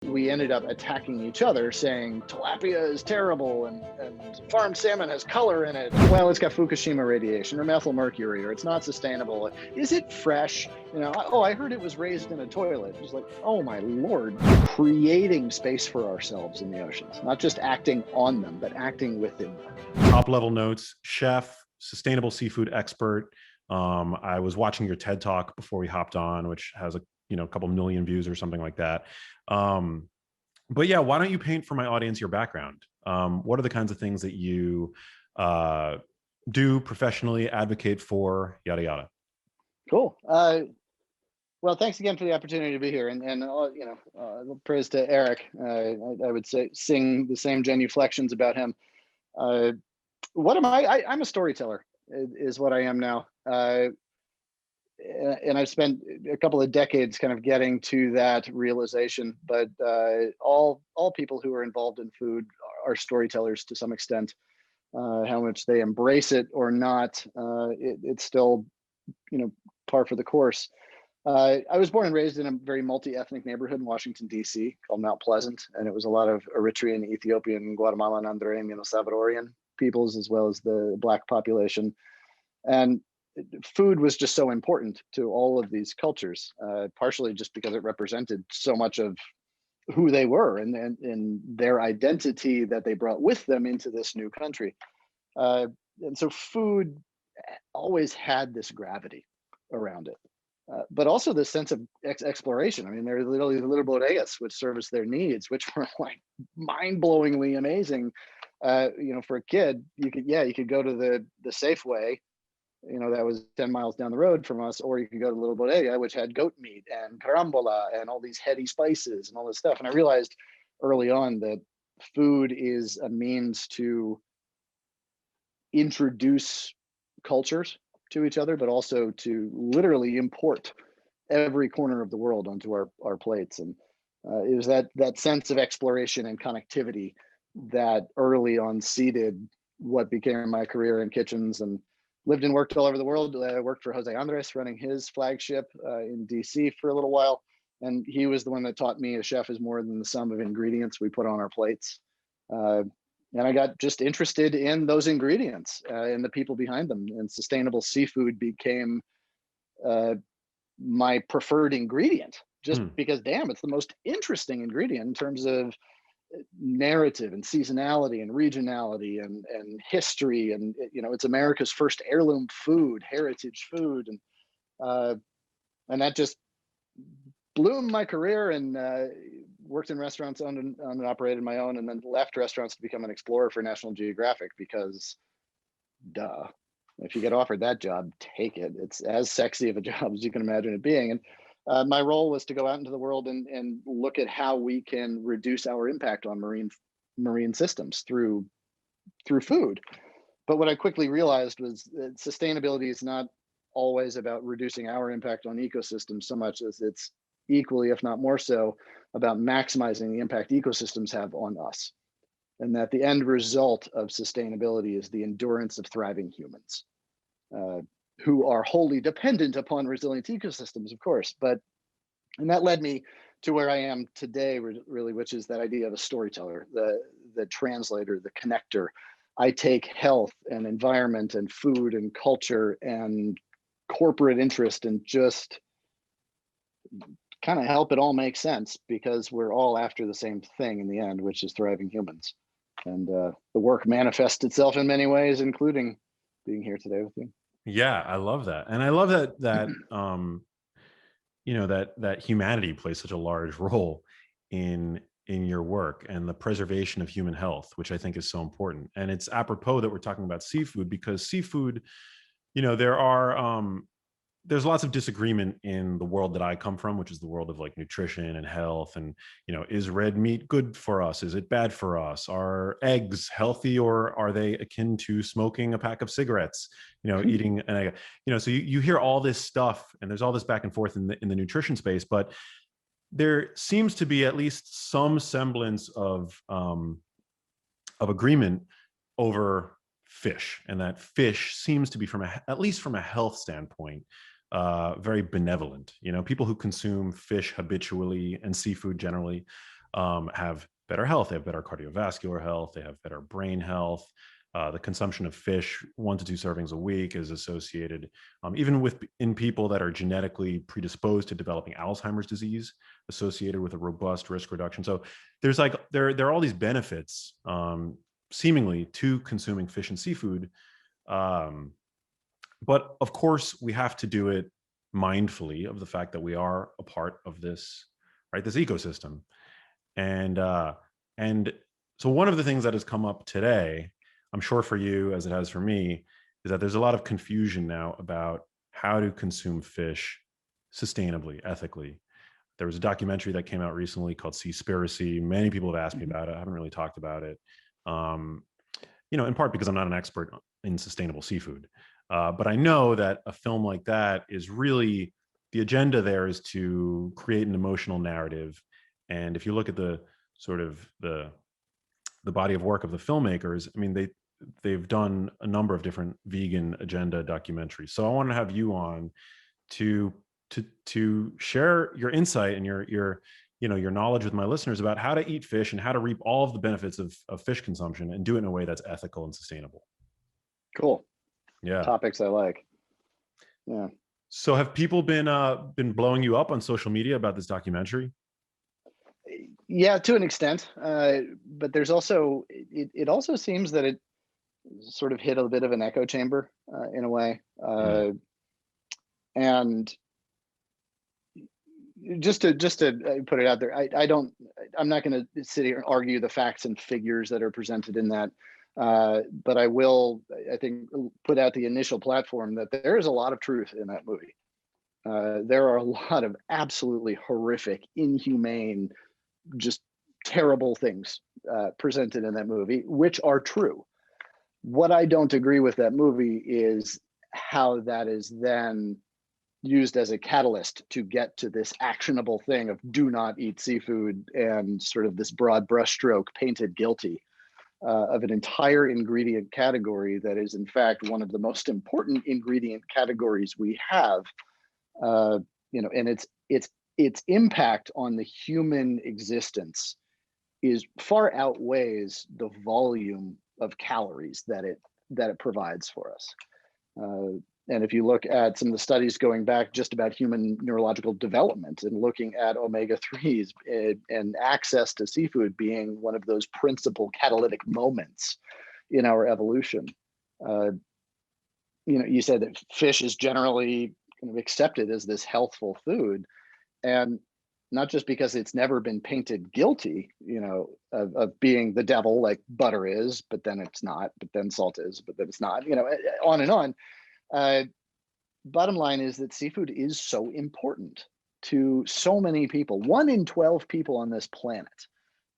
We ended up attacking each other, saying tilapia is terrible and farmed salmon has color in it. Well, it's got Fukushima radiation or methyl mercury, or it's not sustainable. Is it fresh? Oh, I heard it was raised in a toilet. It was like, oh my Lord, creating space for ourselves in the oceans, not just acting on them, but acting within them. Top level notes, chef, sustainable seafood expert. I was watching your TED talk before we hopped on, which has a couple million views or something like that. But yeah, why don't you paint for my audience your background? What are the kinds of things that you do professionally, advocate for, yada yada? Cool. Well, thanks again for the opportunity to be here, and praise to Eric. I would say sing the same genuflections about him. What am I? I'm a storyteller, is what I am now. And I've spent a couple of decades kind of getting to that realization. But all people who are involved in food are storytellers to some extent. How much they embrace it or not, it's still, par for the course. I was born and raised in a very multi-ethnic neighborhood in Washington, D.C. called Mount Pleasant, and it was a lot of Eritrean, Ethiopian, Guatemalan, Honduran, Salvadorian peoples, as well as the Black population. And food was just so important to all of these cultures, partially just because it represented so much of who they were and their identity that they brought with them into this new country. And so food always had this gravity around it. But also this sense of exploration. I mean, there are literally the little bodegas which service their needs, which were like mind-blowingly amazing. For a kid, you could go to the Safeway, that was 10 miles down the road from us, or you could go to Little Bodega, which had goat meat and carambola and all these heady spices and all this stuff. And I realized early on that food is a means to introduce cultures to each other, but also to literally import every corner of the world onto our plates. And it was that sense of exploration and connectivity that early on seeded what became my career in kitchens, and lived and worked all over the world. I worked for Jose Andres running his flagship in DC for a little while. And he was the one that taught me a chef is more than the sum of ingredients we put on our plates. And I got just interested in those ingredients and the people behind them. And sustainable seafood became my preferred ingredient, just because, damn, it's the most interesting ingredient in terms of narrative and seasonality and regionality and history. And, it's America's first heirloom food, heritage food. And that just bloomed my career, and worked in restaurants, owned and operated my own, and then left restaurants to become an explorer for National Geographic because, duh, if you get offered that job, take it. It's as sexy of a job as you can imagine it being. And my role was to go out into the world and look at how we can reduce our impact on marine systems through food. But what I quickly realized was that sustainability is not always about reducing our impact on ecosystems so much as it's equally, if not more so, about maximizing the impact ecosystems have on us. And that the end result of sustainability is the endurance of thriving humans, who are wholly dependent upon resilient ecosystems, of course. And that led me to where I am today, really, which is that idea of a storyteller, the translator, the connector. I take health and environment and food and culture and corporate interest and just kind of help it all make sense, because we're all after the same thing in the end, which is thriving humans. And the work manifests itself in many ways, including being here today with you. Yeah, I love that. And I love that that humanity plays such a large role in your work and the preservation of human health, which I think is so important. And it's apropos that we're talking about seafood, because seafood, there's lots of disagreement in the world that I come from, which is the world of like nutrition and health. And, is red meat good for us? Is it bad for us? Are eggs healthy, or are they akin to smoking a pack of cigarettes? Eating an egg. So you hear all this stuff, and there's all this back and forth in the nutrition space, but there seems to be at least some semblance of agreement over fish, and that fish seems to be, at least from a health standpoint, very benevolent. People who consume fish habitually and seafood generally have better health. They have better cardiovascular health. They have better brain health. The consumption of fish, 1 to 2 servings a week, is associated, even with in people that are genetically predisposed to developing Alzheimer's disease, associated with a robust risk reduction. So there's like there are all these benefits, seemingly, to consuming fish and seafood. Um, but of course, we have to do it mindfully of the fact that we are a part of this, right? This ecosystem, and so one of the things that has come up today, I'm sure for you as it has for me, is that there's a lot of confusion now about how to consume fish sustainably, ethically. There was a documentary that came out recently called Seaspiracy. Many people have asked me Mhm. about it. I haven't really talked about it. Um, in part because I'm not an expert in sustainable seafood. But I know that a film like that is really, the agenda there is to create an emotional narrative. And if you look at the sort of the body of work of the filmmakers, I mean, they've done a number of different vegan agenda documentaries. So I want to have you on to to share your insight and your knowledge with my listeners about how to eat fish and how to reap all of the benefits of fish consumption and do it in a way that's ethical and sustainable. Cool. Yeah. Topics I like. Yeah. So have people been blowing you up on social media about this documentary? Yeah, to an extent. But there's also, it also seems that it sort of hit a bit of an echo chamber in a way. Mm, And just to put it out there, I'm not going to sit here and argue the facts and figures that are presented in that. But I will, I think, put out the initial platform that there is a lot of truth in that movie. There are a lot of absolutely horrific, inhumane, just terrible things presented in that movie, which are true. What I don't agree with that movie is how that is then used as a catalyst to get to this actionable thing of do not eat seafood and sort of this broad brushstroke painted guilty of an entire ingredient category that is in fact one of the most important ingredient categories we have. And its impact on the human existence is far outweighs the volume of calories that it provides for us. Uh, and if you look at some of the studies going back just about human neurological development and looking at omega 3s and access to seafood being one of those principal catalytic moments in our evolution, uh, you said that fish is generally kind of accepted as this healthful food. And not just because it's never been painted guilty, of being the devil like butter is, but then it's not, but then salt is, but then it's not, on and on. Uh, Bottom line is that seafood is so important to so many people. 1 in 12 people on this planet,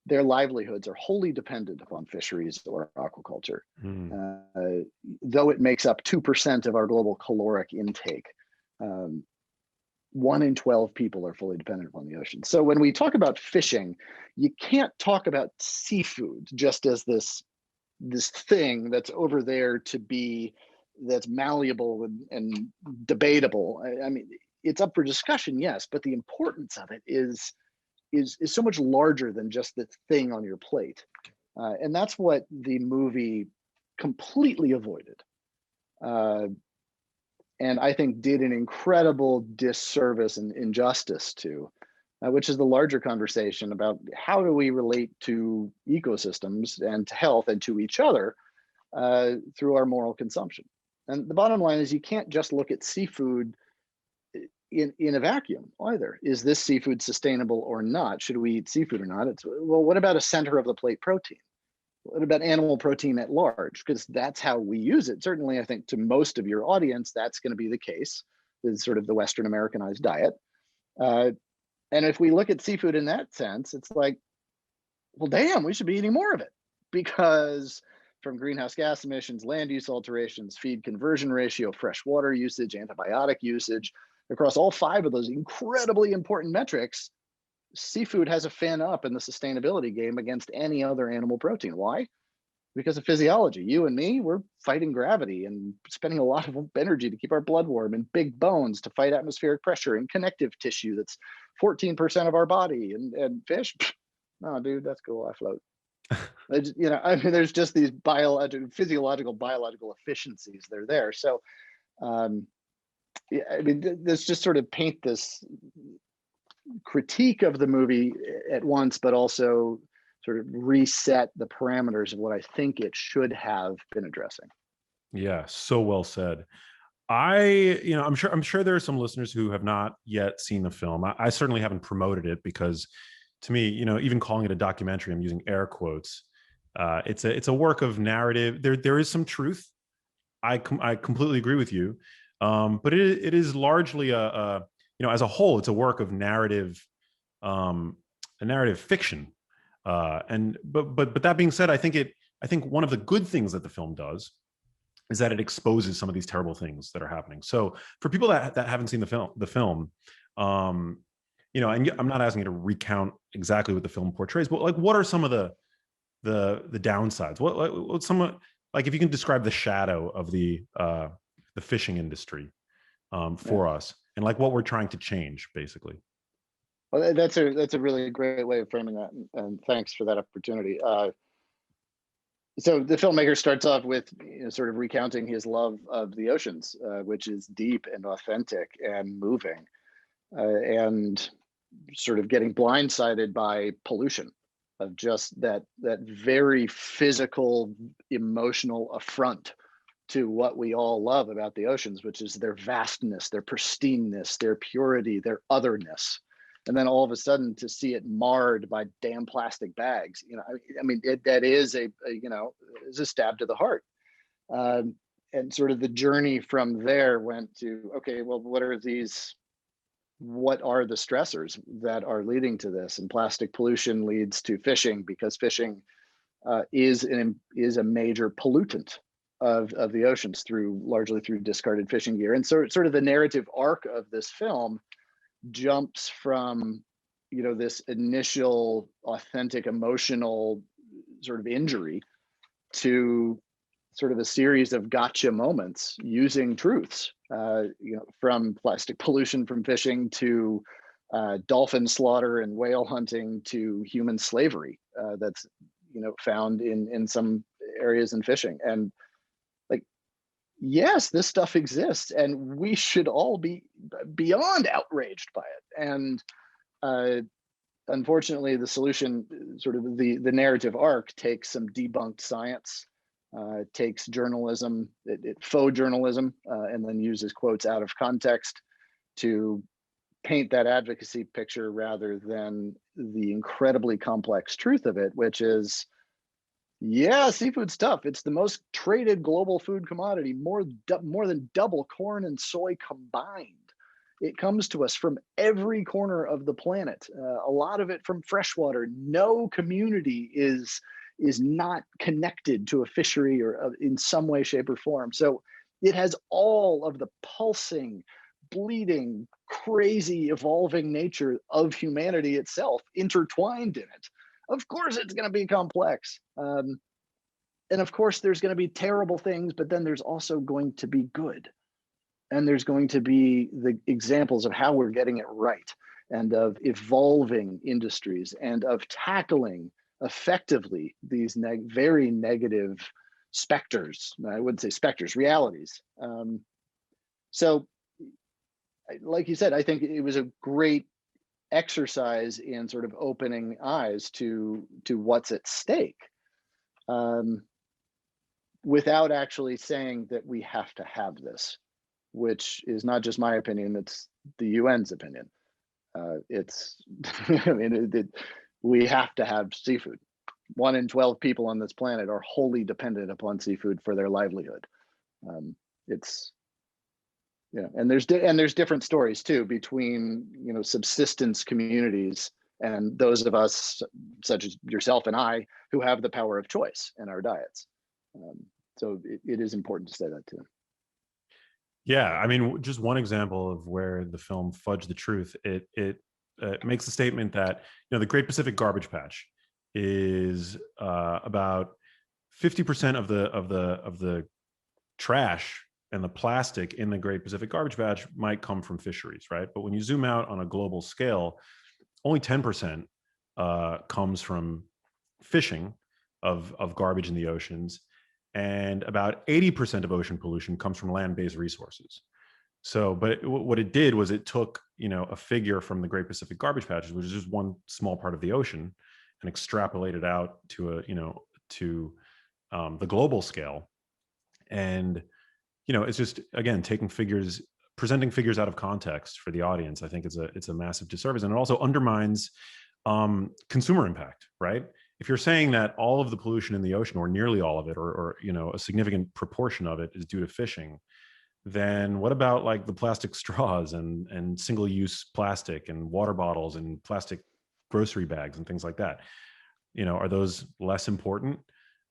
their livelihoods are wholly dependent upon fisheries or aquaculture, mm, though it makes up 2% of our global caloric intake. Um, 1 in 12 people are fully dependent upon the ocean. So when we talk about fishing, you can't talk about seafood just as this thing that's over there to be, that's malleable and debatable. I mean, it's up for discussion, yes, but the importance of it is so much larger than just the thing on your plate, and that's what the movie completely avoided. Uh, and I think did an incredible disservice and injustice to, which is the larger conversation about how do we relate to ecosystems and to health and to each other through our moral consumption. And the bottom line is you can't just look at seafood in a vacuum either. Is this seafood sustainable or not? Should we eat seafood or not? It's, well, what about a center of the plate protein? What about animal protein at large? Because that's how we use it. Certainly, I think to most of your audience, that's going to be the case. Is sort of the Western Americanized diet. Uh, and if we look at seafood in that sense, it's like, well, damn, we should be eating more of it because from greenhouse gas emissions, land use alterations, feed conversion ratio, fresh water usage, antibiotic usage, across all 5 of those incredibly important metrics, seafood has a fin up in the sustainability game against any other animal protein. Why? Because of physiology. You and me, we're fighting gravity and spending a lot of energy to keep our blood warm, and big bones to fight atmospheric pressure, and connective tissue that's 14% of our body. And fish, No, dude, that's cool. I float. I mean, there's just these biological, physiological, biological efficiencies. They're there. So, um, yeah, I mean, this just sort of paint this critique of the movie at once, but also sort of reset the parameters of what I think it should have been addressing. Yeah, so well said. I'm sure there are some listeners who have not yet seen the film. I certainly haven't promoted it because, to me, even calling it a documentary, I'm using air quotes. It's a work of narrative. There is some truth. I completely agree with you, but it is largely as a whole, it's a work of narrative, a narrative fiction. And but that being said, I think one of the good things that the film does is that it exposes some of these terrible things that are happening. So for people that haven't seen the film, um, and I'm not asking you to recount exactly what the film portrays, but like, what are some of the downsides? What's some, like, if you can describe the shadow of the fishing industry Yeah. for us, and like what we're trying to change, basically. Well, that's a really great way of framing that, and thanks for that opportunity. So the filmmaker starts off with, sort of recounting his love of the oceans, which is deep and authentic and moving, and sort of getting blindsided by pollution, of just that very physical, emotional affront to what we all love about the oceans, which is their vastness, their pristineness, their purity, their otherness. And then all of a sudden to see it marred by damn plastic bags, that is is a stab to the heart. Um, and sort of the journey from there went to, okay, well, what are the stressors that are leading to this? And plastic pollution leads to fishing, because fishing is a major pollutant of the oceans, largely through discarded fishing gear. And so sort of the narrative arc of this film jumps from, this initial authentic emotional sort of injury to sort of a series of gotcha moments using truths, from plastic pollution from fishing to dolphin slaughter and whale hunting to human slavery, that's found in some areas in fishing. And, like, yes, this stuff exists, and we should all be beyond outraged by it. And uh, unfortunately, the solution, sort of the narrative arc, takes some debunked science, takes journalism, faux journalism, and then uses quotes out of context to paint that advocacy picture rather than the incredibly complex truth of it, which is, yeah, seafood's tough. It's the most traded global food commodity, more than double corn and soy combined. It comes to us from every corner of the planet. A lot of it from freshwater. No community is not connected to a fishery or in some way, shape, or form. So it has all of the pulsing, bleeding, crazy, evolving nature of humanity itself intertwined in it. Of course, it's going to be complex. And of course, there's going to be terrible things, but then there's also going to be good. And there's going to be the examples of how we're getting it right, and of evolving industries, and of tackling effectively these very negative specters. I wouldn't say specters, realities. So, like you said, I think it was a great exercise in sort of opening eyes to what's at stake, without actually saying that we have to have this, which is not just my opinion, it's the UN's opinion. It's, I mean, we have to have seafood. 1 in 12 people on this planet are wholly dependent upon seafood for their livelihood. It's, and there's different stories too between, subsistence communities and those of us, such as yourself and I, who have the power of choice in our diets. So it is important to say that too. Yeah, I mean, just one example of where the film fudged the truth. It makes the statement that the Great Pacific Garbage Patch is about 50% of the trash and the plastic in the Great Pacific Garbage Patch might come from fisheries, right? But when you zoom out on a global scale, only 10% comes from fishing of garbage in the oceans, and about 80% of ocean pollution comes from land-based resources. So, but what it did was it took, a figure from the Great Pacific Garbage Patches, which is just one small part of the ocean, and extrapolated out to to the global scale. And, it's just, again, presenting figures out of context for the audience. I think it's a massive disservice, and it also undermines consumer impact, right? If you're saying that all of the pollution in the ocean, or nearly all of it, or a significant proportion of it is due to fishing, then what about like the plastic straws and single-use plastic and water bottles and plastic grocery bags and things like that? Are those less important?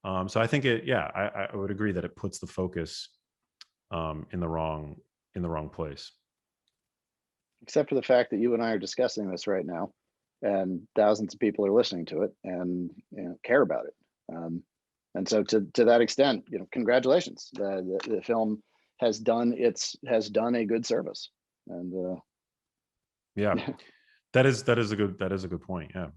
So I think I would agree that it puts the focus in the wrong place. Except for the fact that you and I are discussing this right now, and thousands of people are listening to it and care about it. And so to that extent, congratulations. The film has done a good service. And yeah, that is a good point. Yeah,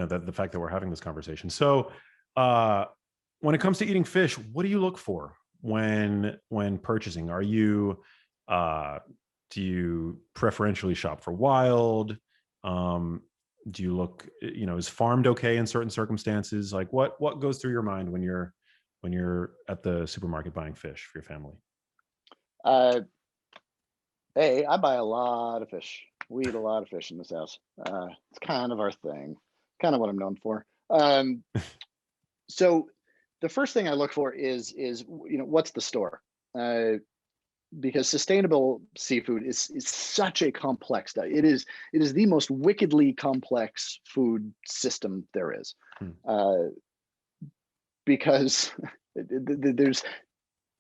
that the fact that we're having this conversation. So when it comes to eating fish, what do you look for when purchasing? Are you do you preferentially shop for wild? Do you look, is farmed okay in certain circumstances? Like what goes through your mind when you're at the supermarket buying fish for your family? hey, I buy a lot of fish. We eat a lot of fish in this house. It's kind of our thing, kind of what I'm known for. So the first thing I look for is what's the store? Because sustainable seafood is such a complex diet. It is the most wickedly complex food system there is, because there's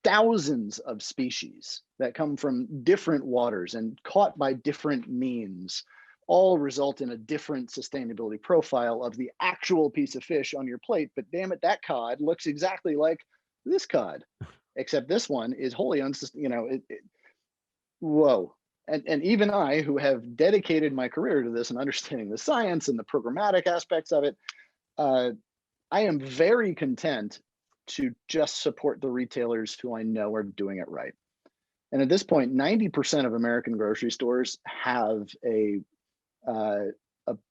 thousands of species that come from different waters and caught by different means, all result in a different sustainability profile of the actual piece of fish on your plate. But damn it, that cod looks exactly like this cod, except this one is wholly unsustainable. Whoa. And even I, who have dedicated my career to this and understanding the science and the programmatic aspects of it, I am very content to just support the retailers who I know are doing it right. And at this point, 90% of American grocery stores have a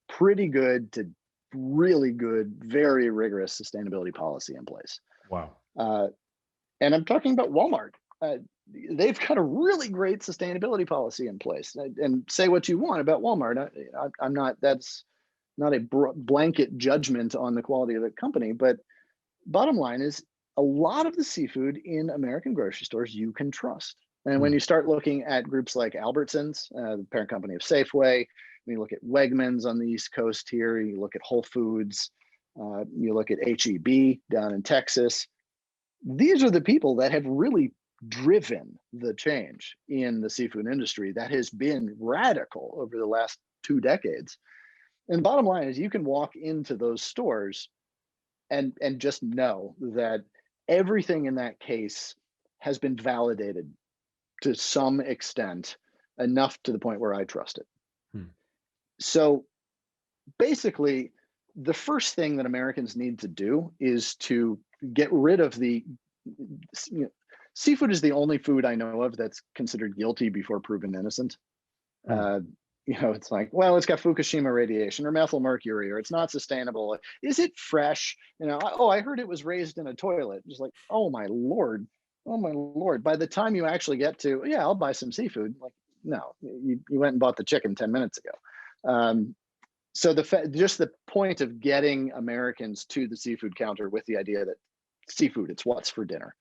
pretty good to really good, very rigorous sustainability policy in place. Wow. And I'm talking about Walmart. They've got a really great sustainability policy in place. And say what you want about Walmart. I'm not, that's not a blanket judgment on the quality of the company, but bottom line is a lot of the seafood in American grocery stores you can trust. And when you start looking at groups like Albertsons, the parent company of Safeway, when you look at Wegmans on the East Coast here, you look at Whole Foods, you look at HEB down in Texas, these are the people that have really driven the change in the seafood industry that has been radical over the last 2 decades. And bottom line is you can walk into those stores and just know that everything in that case has been validated to some extent, enough to the point where I trust it. So basically, the first thing that Americans need to do is to get rid of seafood is the only food I know of that's considered guilty before proven innocent. It's like, well, it's got Fukushima radiation or methyl mercury, or it's not sustainable. Is it fresh? I heard it was raised in a toilet. Just like, oh my Lord. By the time you actually get to, yeah, I'll buy some seafood. Like, no, you went and bought the chicken 10 minutes ago. So just the point of getting Americans to the seafood counter with the idea that seafood, it's what's for dinner,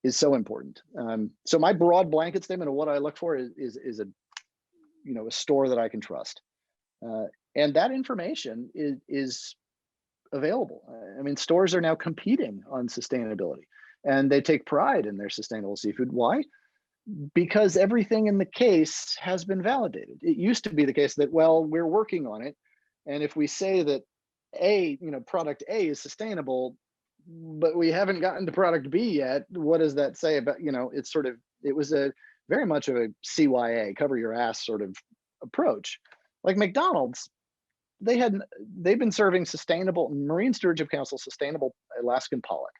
is so important. So my broad blanket statement of what I look for is a store that I can trust, and that information is available. I mean, stores are now competing on sustainability, and they take pride in their sustainable seafood. Why? Because everything in the case has been validated. It used to be the case that, well, we're working on it, and if we say that product A is sustainable, but we haven't gotten to product B yet, what does that say about, it was a very much of a CYA, cover your ass sort of approach. Like McDonald's, they've been serving sustainable Marine Stewardship Council sustainable Alaskan pollock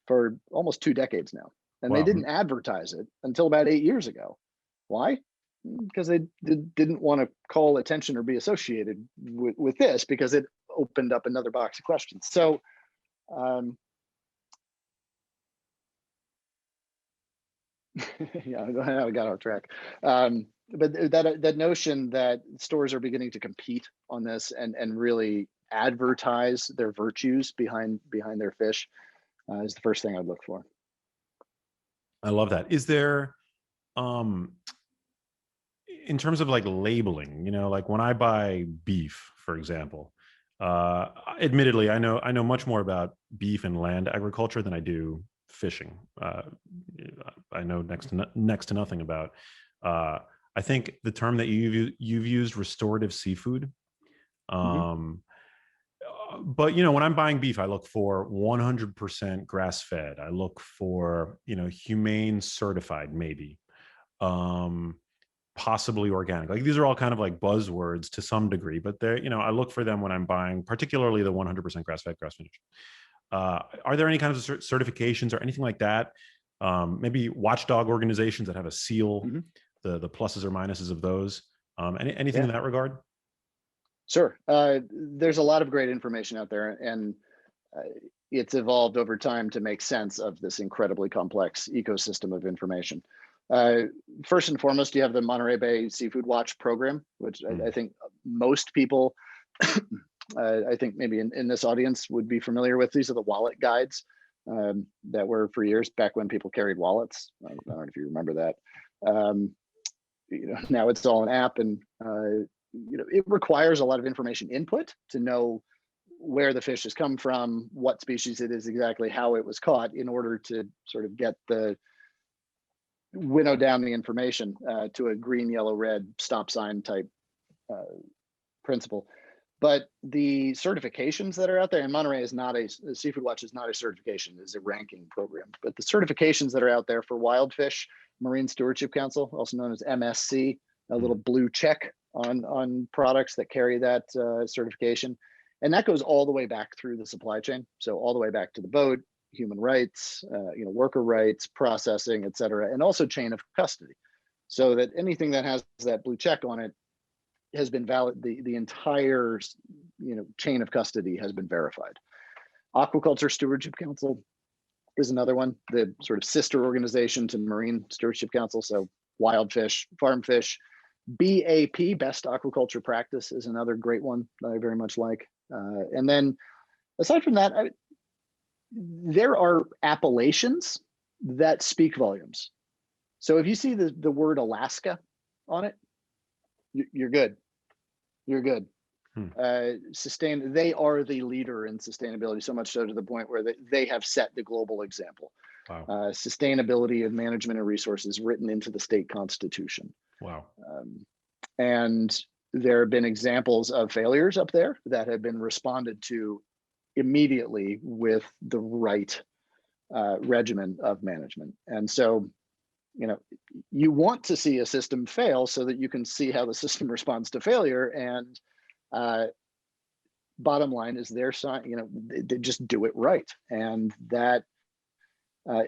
for almost 2 decades now, and they Wow. didn't advertise it until about 8 years ago. Why? Because they didn't want to call attention or be associated with this, because it opened up another box of questions. So yeah, I got off track. But that notion that stores are beginning to compete on this and really advertise their virtues behind their fish is the first thing I'd look for. I love that. Is there, in terms of like labeling, like when I buy beef, for example, admittedly, I know much more about beef and land agriculture than I do fishing. I know next to nothing about. I think the term that you've used, restorative seafood. Mhm. But when I'm buying beef, I look for 100% grass fed. I look for humane certified, maybe. Um, Possibly organic. Like these are all kind of like buzzwords to some degree, but they're, I look for them when I'm buying, particularly the 100% grass-fed, grass-finished. Are there any kinds of certifications or anything like that? Maybe watchdog organizations that have a seal, Mhm. the pluses or minuses of those. Anything Yeah, in that regard? sure. There's a lot of great information out there, and uh, it's evolved over time to make sense of this incredibly complex ecosystem of information. Uh, First and foremost, you have the Monterey Bay Seafood Watch program, which I Mm. think most people, I think maybe in this audience, would be familiar with. These are the wallet guides that were for years, back when people carried wallets. I don't know if you remember that. Um, Now it's all an app, and it requires a lot of information input to know where the fish has come from, what species it is exactly, how it was caught, in order to sort of get the winnow down the information to a green, yellow, red stop sign type uh, principle. But the certifications that are out there, and Monterey is not Seafood Watch is not a certification, it's a ranking program. But the certifications that are out there for wild fish, Marine Stewardship Council, also known as MSC, a Mm. little blue check on products that carry that certification. And that goes all the way back through the supply chain. So all the way back to the boat, human rights, worker rights, processing, et cetera, and also chain of custody. So that anything that has that blue check on it has been valid. The entire chain of custody has been verified. Aquaculture Stewardship Council is another one, the sort of sister organization to Marine Stewardship Council. So wild fish, farm fish. BAP, Best Aquaculture Practice, is another great one that I very much like. And then aside from that, there are appellations that speak volumes. So if you see the word Alaska on it, you're good. You're good. Hmm. They are the leader in sustainability, so much so to the point where they have set the global example. Wow. Sustainability of management of resources written into the state constitution. Wow. And there have been examples of failures up there that have been responded to immediately with the right regimen of management. And so, you want to see a system fail so that you can see how the system responds to failure. And bottom line is their sign, they just do it right. And that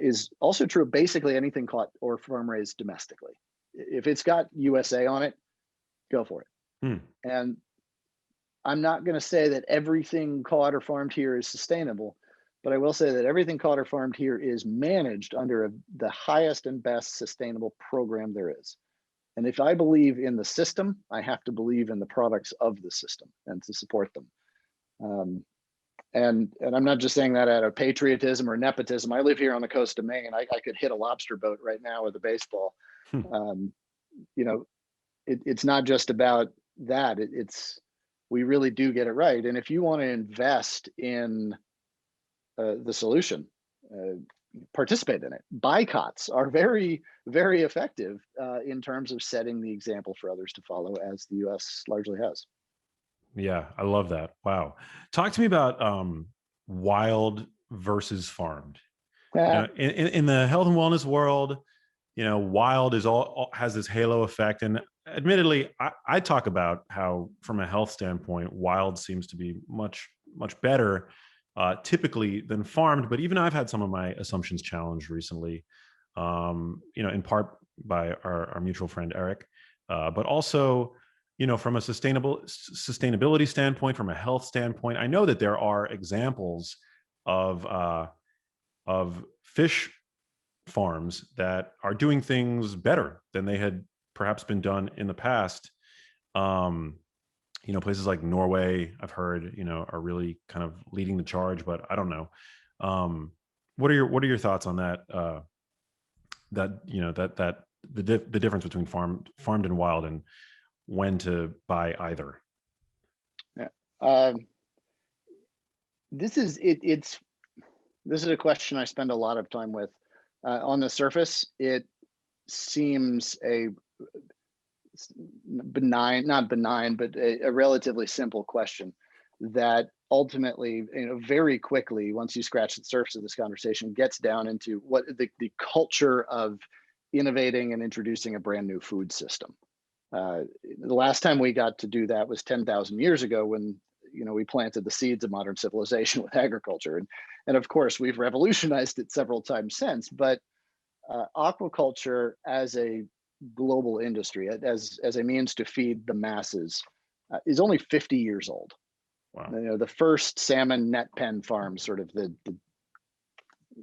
is also true of basically anything caught or farm raised domestically. If it's got USA on it, go for it. Hmm. And I'm not going to say that everything caught or farmed here is sustainable, but I will say that everything caught or farmed here is managed under the highest and best sustainable program there is. And if I believe in the system, I have to believe in the products of the system and to support them. And I'm not just saying that out of patriotism or nepotism. I live here on the coast of Maine. I could hit a lobster boat right now with a baseball. It's not just about that. We really do get it right. And if you want to invest in the solution, participate in it. Boycotts are very, very effective in terms of setting the example for others to follow, as the U.S. largely has. Yeah, I love that. Wow. Talk to me about wild versus farmed. In the health and wellness world, wild is all has this halo effect, and admittedly, I talk about how, from a health standpoint, wild seems to be much better, typically, than farmed. But even I've had some of my assumptions challenged recently. In part by our mutual friend Eric, but also, from a sustainability standpoint, from a health standpoint, I know that there are examples of fish farms that are doing things better than they had perhaps been done in the past. Um, Places like Norway, I've heard, are really kind of leading the charge, but I don't know. What are your thoughts on that? The difference between farmed and wild, and when to buy either. Yeah. Um, this is it. This is a question I spend a lot of time with. On the surface, it seems a benign, not benign, but a relatively simple question that ultimately, very quickly, once you scratch the surface of this conversation, gets down into what the culture of innovating and introducing a brand new food system. The last time we got to do that was 10,000 years ago, when we planted the seeds of modern civilization with agriculture, and of course we've revolutionized it several times since. But aquaculture as a global industry, as a means to feed the masses, is only 50 years old. Wow. The first salmon net pen farm, sort of the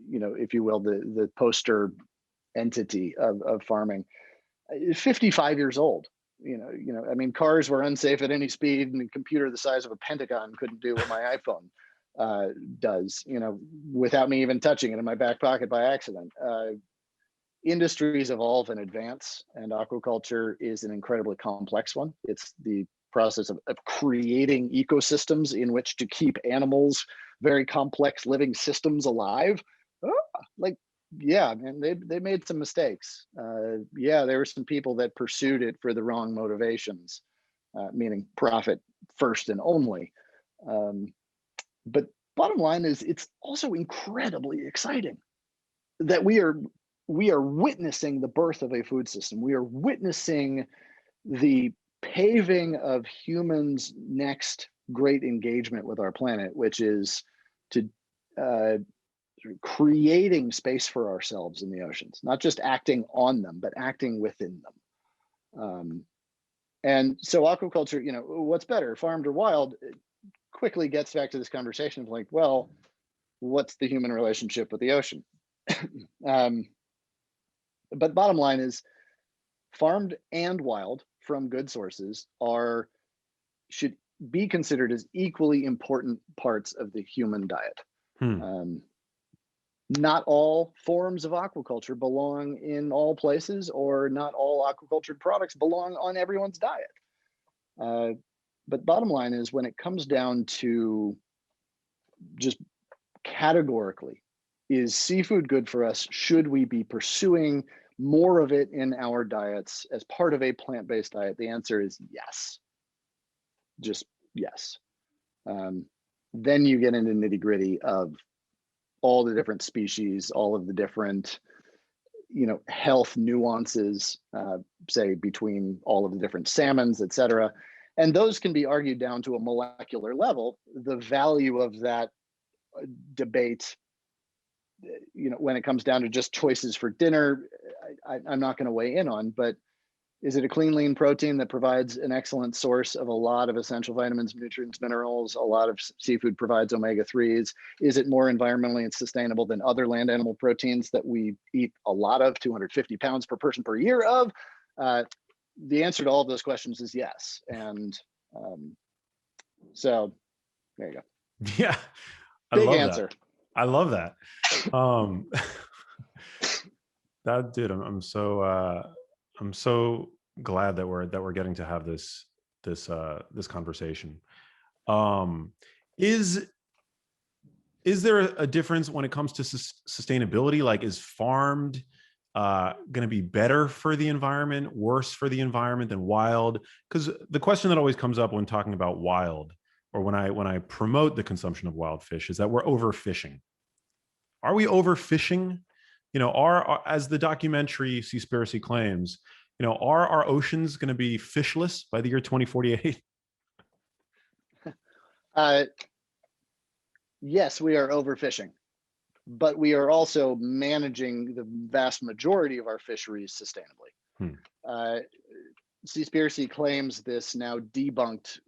if you will, the poster entity of farming, is 55 years old. I mean, cars were unsafe at any speed, and a computer the size of a pentagon couldn't do what my iPhone does, without me even touching it in my back pocket by accident. Industries evolve and advance, and aquaculture is an incredibly complex one. It's the process of creating ecosystems in which to keep animals, very complex living systems, alive. Yeah, man, they made some mistakes. Yeah, there were some people that pursued it for the wrong motivations, meaning profit first and only. But bottom line is, it's also incredibly exciting that we are witnessing the birth of a food system. We are witnessing the paving of humans' next great engagement with our planet, which is to creating space for ourselves in the oceans, not just acting on them, but acting within them. And so aquaculture, what's better, farmed or wild, it quickly gets back to this conversation of like, well, what's the human relationship with the ocean? But bottom line is, farmed and wild from good sources should be considered as equally important parts of the human diet. Not all forms of aquaculture belong in all places, or not all aquacultured products belong on everyone's diet. But bottom line is, when it comes down to just categorically, is seafood good for us? Should we be pursuing more of it in our diets as part of a plant-based diet? The answer is yes. Just yes. Then you get into nitty-gritty of all the different species, all of the different, health nuances, say between all of the different salmons, et cetera. And those can be argued down to a molecular level. The value of that debate, when it comes down to just choices for dinner, I'm not going to weigh in on. But is it a clean, lean protein that provides an excellent source of a lot of essential vitamins, nutrients, minerals? A lot of seafood provides omega-3s. Is it more environmentally and sustainable than other land animal proteins that we eat a lot of, 250 pounds per person per year of? The answer to all of those questions is yes. And so there you go. Yeah, Big answer. That. I love that. That dude, I'm so glad that we're getting to have this conversation. Is there a difference when it comes to sustainability? Like, is farmed going to be better for the environment, worse for the environment than wild? Because the question that always comes up when talking about wild, or when I promote the consumption of wild fish, is that we're overfishing. Are we overfishing? As the documentary Seaspiracy claims, Are our oceans going to be fishless by the year 2048? Yes, we are overfishing, but we are also managing the vast majority of our fisheries sustainably. Hmm. Seaspiracy claims this now debunked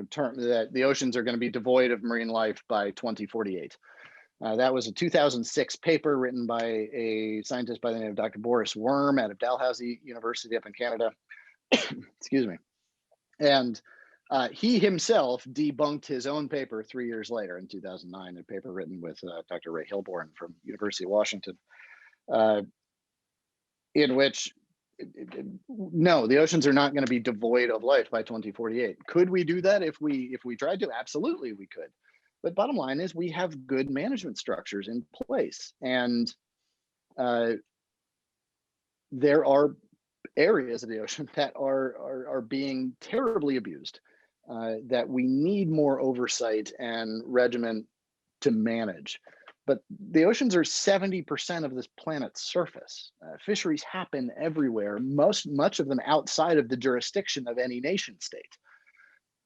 term that the oceans are going to be devoid of marine life by 2048. That was a 2006 paper written by a scientist by the name of Dr. Boris Worm out of Dalhousie University up in Canada. Excuse me. And he himself debunked his own paper 3 years later in 2009, a paper written with Dr. Ray Hilborn from University of Washington, in which no, the oceans are not going to be devoid of life by 2048. Could we do that if we tried to? Absolutely, we could. But bottom line is we have good management structures in place, and there are areas of the ocean that are being terribly abused, that we need more oversight and regimen to manage. But the oceans are 70% of this planet's surface. Fisheries happen everywhere, much of them outside of the jurisdiction of any nation state.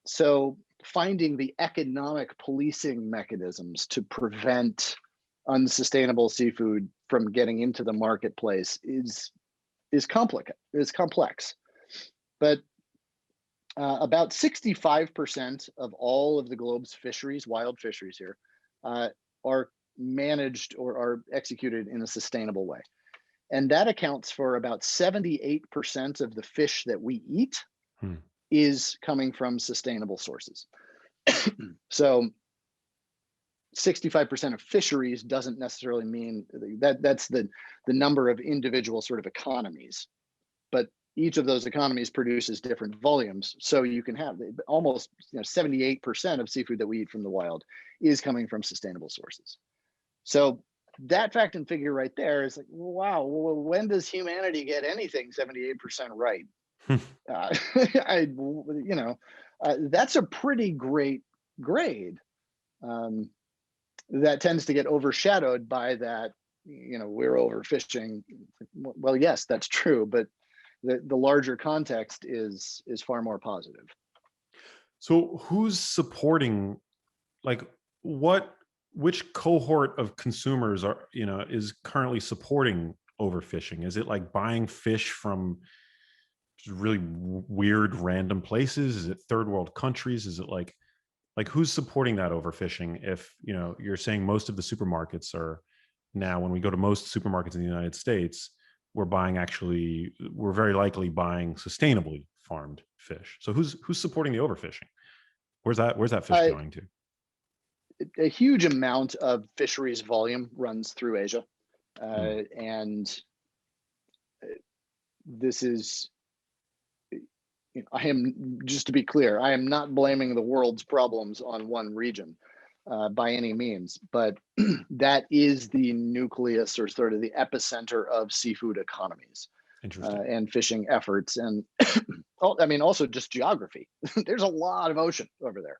So finding the economic policing mechanisms to prevent unsustainable seafood from getting into the marketplace is complex. But about 65% of all of the globe's fisheries, wild fisheries here, are managed or are executed in a sustainable way. And that accounts for about 78% of the fish that we eat is coming from sustainable sources. So 65% of fisheries doesn't necessarily mean that's the number of individual sort of economies, but each of those economies produces different volumes. So you can have almost 78% of seafood that we eat from the wild is coming from sustainable sources. So that fact and figure right there is like, wow, when does humanity get anything 78% right? That's a pretty great grade. That tends to get overshadowed by that, we're overfishing. Well, yes, that's true, but the larger context is far more positive. So who's supporting, like, which cohort of consumers is currently supporting overfishing? Is it like buying fish from really weird random places? Is it third world countries? Is it like who's supporting that overfishing? If you're saying most of the supermarkets are now, when we go to most supermarkets in the United States, we're very likely buying sustainably farmed fish. So who's supporting the overfishing? Where's that fish going to? A huge amount of fisheries volume runs through Asia, and this is. I am, just to be clear, I am not blaming the world's problems on one region by any means, but that is the nucleus or sort of the epicenter of seafood economies and fishing efforts. And also just geography. There's a lot of ocean over there,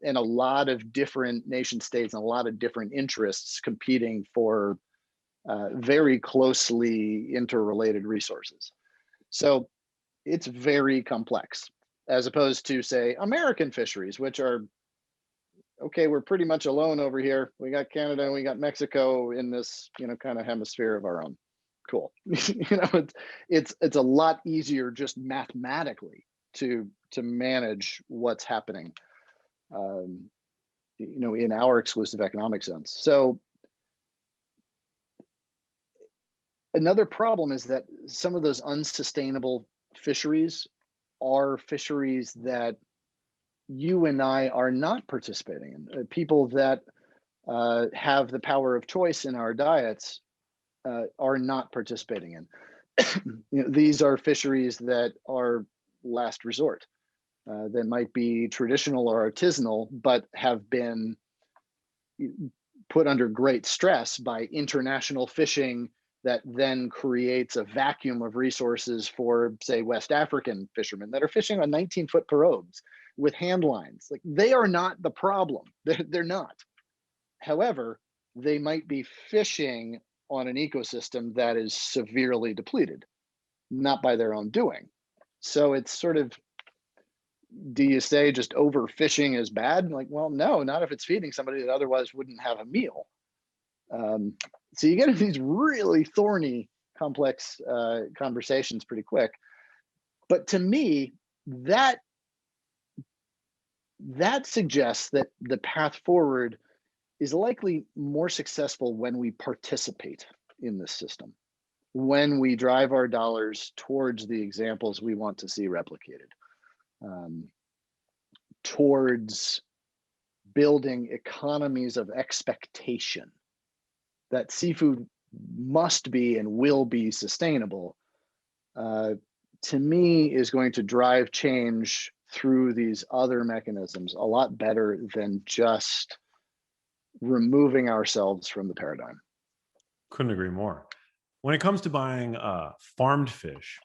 and a lot of different nation states and a lot of different interests competing for very closely interrelated resources. So it's very complex, as opposed to, say, American fisheries, which are, okay, we're pretty much alone over here. We got Canada and we got Mexico in this, kind of hemisphere of our own. Cool. It's a lot easier just mathematically to manage what's happening, in our exclusive economic zones. So another problem is that some of those unsustainable fisheries are fisheries that you and I are not participating in. People that have the power of choice in our diets are not participating in. These are fisheries that are last resort, that might be traditional or artisanal, but have been put under great stress by international fishing that then creates a vacuum of resources for, say, West African fishermen that are fishing on 19-foot pirogues with hand lines. Like, they are not the problem. They're not. However, they might be fishing on an ecosystem that is severely depleted, not by their own doing. So it's sort of, do you say just overfishing is bad? Like, well, no, not if it's feeding somebody that otherwise wouldn't have a meal. So you get into these really thorny, complex conversations pretty quick. But to me, that suggests that the path forward is likely more successful when we participate in this system, when we drive our dollars towards the examples we want to see replicated, towards building economies of expectation that seafood must be and will be sustainable, to me is going to drive change through these other mechanisms a lot better than just removing ourselves from the paradigm. Couldn't agree more. When it comes to buying farmed fish,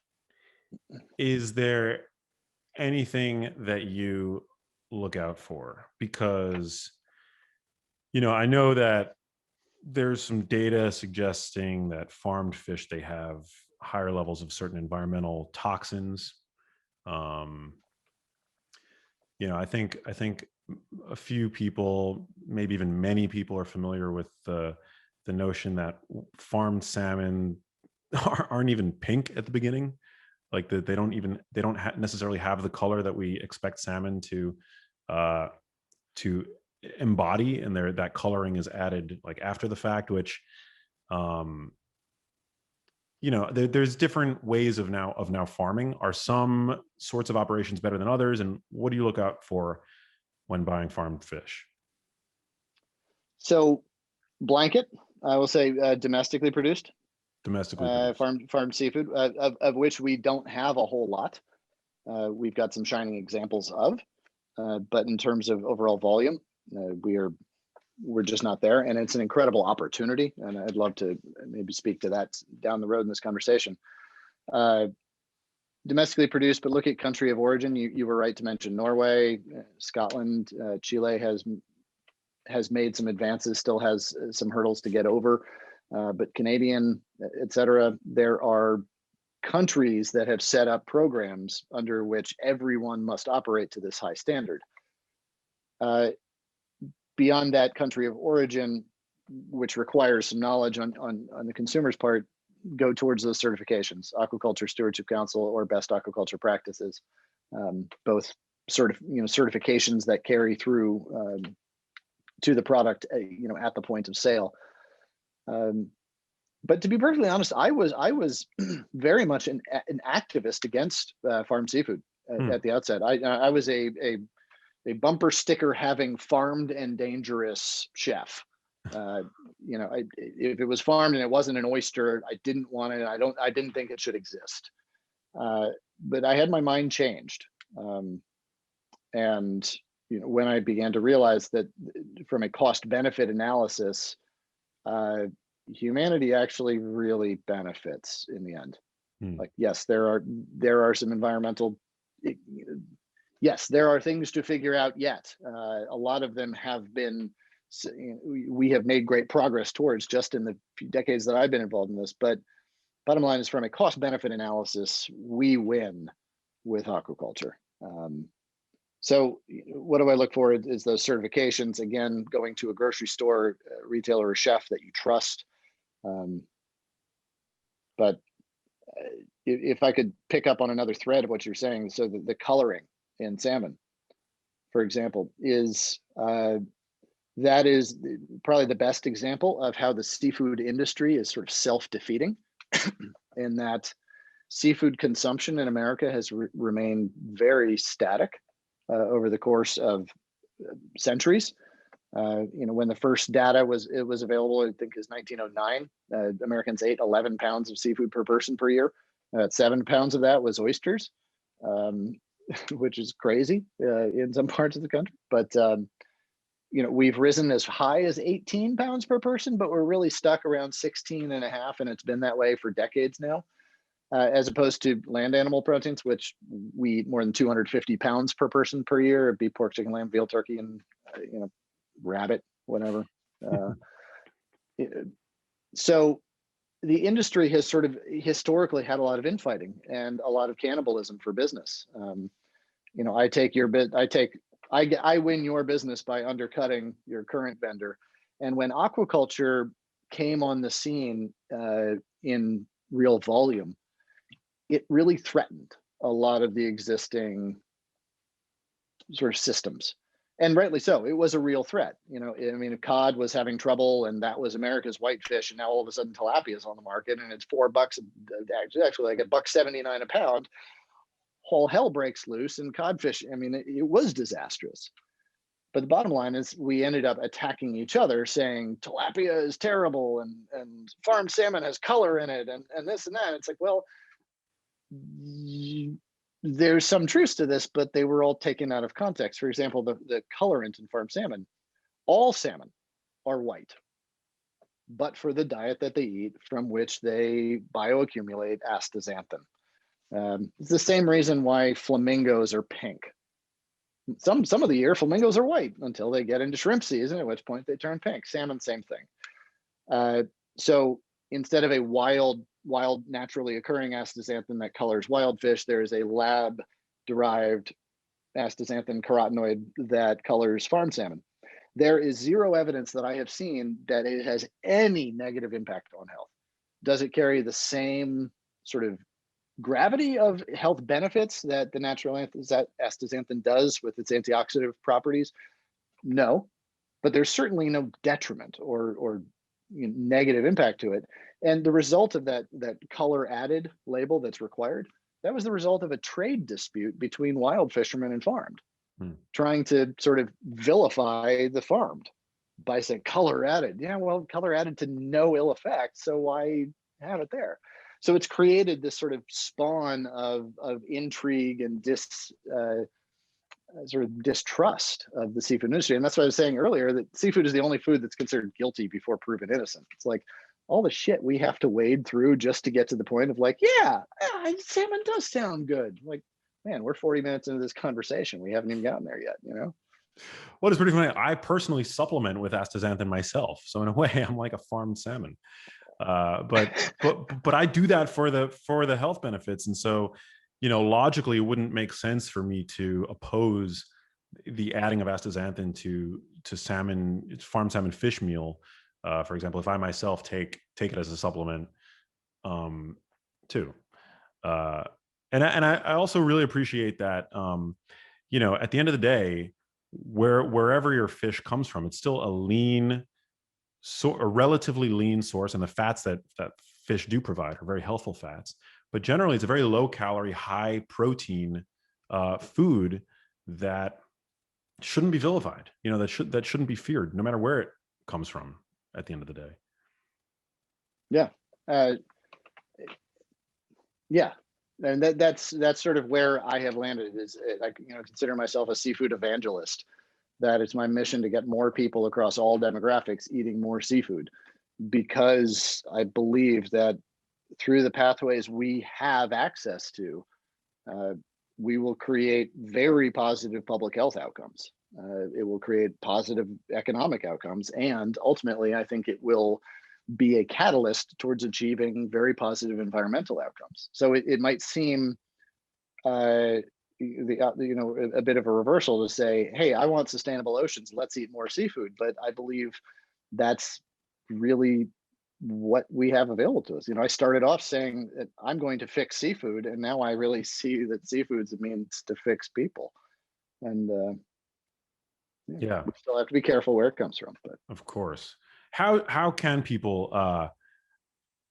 is there anything that you look out for? Because, I know that there's some data suggesting that farmed fish, they have higher levels of certain environmental toxins. I think a few people, maybe even many people, are familiar with the notion that farmed salmon aren't even pink at the beginning, like that they don't necessarily have the color that we expect salmon to embody, and that coloring is added like after the fact, which there's different ways of now farming. Are some sorts of operations better than others, and what do you look out for when buying farmed fish? So, blanket, I will say domestically produced. Domestically produced. Farmed seafood, of which we don't have a whole lot. We've got some shining examples of, but in terms of overall volume, we're just not there, and it's an incredible opportunity. And I'd love to maybe speak to that down the road in this conversation. Domestically produced, but look at country of origin. You were right to mention Norway, Scotland, Chile has made some advances, still has some hurdles to get over, but Canadian, et cetera. There are countries that have set up programs under which everyone must operate to this high standard. Beyond that country of origin, which requires some knowledge on the consumer's part, go towards those certifications: Aquaculture Stewardship Council or Best Aquaculture Practices, both certifications that carry through to the product, at the point of sale. But to be perfectly honest, I was very much an activist against farmed seafood at the outset. I was a bumper sticker having farmed and dangerous chef. If it was farmed and it wasn't an oyster, I didn't want it. I didn't think it should exist. But I had my mind changed, and when I began to realize that from a cost-benefit analysis, humanity actually really benefits in the end. Like, yes, there are some environmental. Yes, there are things to figure out yet. A lot of them have been. We have made great progress towards just in the few decades that I've been involved in this. But bottom line is, from a cost-benefit analysis, we win with aquaculture. So what do I look for is those certifications. Again, going to a grocery store, retailer, or chef that you trust. But if I could pick up on another thread of what you're saying, so the coloring in salmon, for example, is that is probably the best example of how the seafood industry is sort of self-defeating, in that seafood consumption in America has remained very static over the course of centuries. When the first data was available, I think is 1909. Americans ate 11 pounds of seafood per person per year. 7 pounds of that was oysters, which is crazy in some parts of the country. But we've risen as high as 18 pounds per person, but we're really stuck around 16 and a half, and it's been that way for decades now. As opposed to land animal proteins, which we eat more than 250 pounds per person per year: beef, pork, chicken, lamb, veal, turkey, and rabbit, whatever. So the industry has sort of historically had a lot of infighting and a lot of cannibalism for business. You know, I take your bit, I win your business by undercutting your current vendor. And when aquaculture came on the scene in real volume, it really threatened a lot of the existing sort of systems. And rightly so. It was a real threat. You know, I mean, cod was having trouble, and that was America's whitefish. And now all of a sudden, tilapia is on the market, and it's $4. Actually, like $1.79 a pound. Whole hell breaks loose, and codfish. I mean, it was disastrous. But the bottom line is, we ended up attacking each other, saying tilapia is terrible, and farmed salmon has color in it, and this and that. It's like, well, there's some truth to this, but they were all taken out of context. For example, the colorant in farmed salmon, all salmon are white, but for the diet that they eat, from which they bioaccumulate astaxanthin. It's the same reason why flamingos are pink. Some of the year, flamingos are white until they get into shrimp season, at which point they turn pink. Salmon, same thing. So instead of a wild, naturally occurring astaxanthin that colors wild fish, there is a lab-derived astaxanthin carotenoid that colors farm salmon. There is zero evidence that I have seen that it has any negative impact on health. Does it carry the same sort of gravity of health benefits that the natural astaxanthin does with its antioxidant properties? No, but there's certainly no detriment or negative impact to it. And the result of that color added label that's required, that was the result of a trade dispute between wild fishermen and farmed, trying to sort of vilify the farmed by saying color added. Yeah, well, color added to no ill effect, so why have it there? So it's created this sort of spawn of intrigue and sort of distrust of the seafood industry. And that's what I was saying earlier, that seafood is the only food that's considered guilty before proven innocent. It's like all the shit we have to wade through just to get to the point of like, yeah, salmon does sound good. Like, man, we're 40 minutes into this conversation. We haven't even gotten there yet, you know? What is pretty funny, I personally supplement with astaxanthin myself. So in a way, I'm like a farmed salmon. But I do that for the health benefits. And so, you know, logically, it wouldn't make sense for me to oppose the adding of astaxanthin to salmon, farmed salmon fish meal. For example, if I myself take it as a supplement, too. And I also really appreciate that, you know, at the end of the day, wherever your fish comes from, it's still a relatively lean source, and the fats that fish do provide are very healthful fats. But generally, it's a very low calorie, high protein food that shouldn't be vilified. You know, that shouldn't be feared, no matter where it comes from. At the end of the day, yeah, yeah, and that's sort of where I have landed. Is I consider myself a seafood evangelist. That it's my mission to get more people across all demographics eating more seafood, because I believe that through the pathways we have access to, we will create very positive public health outcomes. It will create positive economic outcomes, and ultimately, I think it will be a catalyst towards achieving very positive environmental outcomes. So it might seem a bit of a reversal to say, hey, I want sustainable oceans, let's eat more seafood. But I believe that's really what we have available to us. You know, I started off saying that I'm going to fix seafood, and now I really see that seafood's a means to fix people. And yeah, we still have to be careful where it comes from. But of course, how can people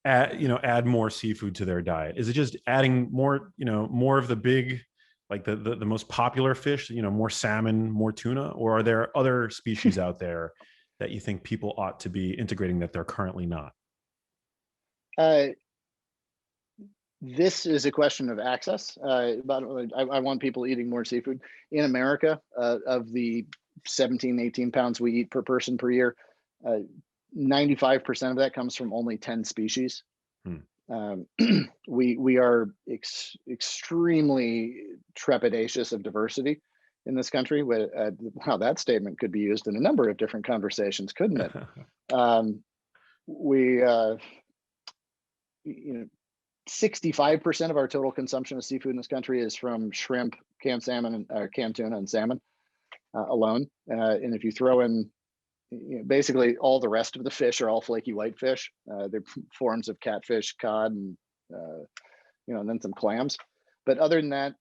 add more seafood to their diet? Is it just adding more, more of the big, like the most popular fish, more salmon, more tuna, or are there other species out there that you think people ought to be integrating that they're currently not? This is a question of access. I want people eating more seafood in America. Of the 17, 18 pounds we eat per person per year, 95% of that comes from only 10 species. We are extremely trepidatious of diversity in this country. Wow, that statement could be used in a number of different conversations, couldn't it? you know, 65% of our total consumption of seafood in this country is from shrimp, canned salmon, and canned tuna and salmon alone. And if you throw in, basically all the rest of the fish are all flaky white fish. They're forms of catfish, cod, and and then some clams. But other than that,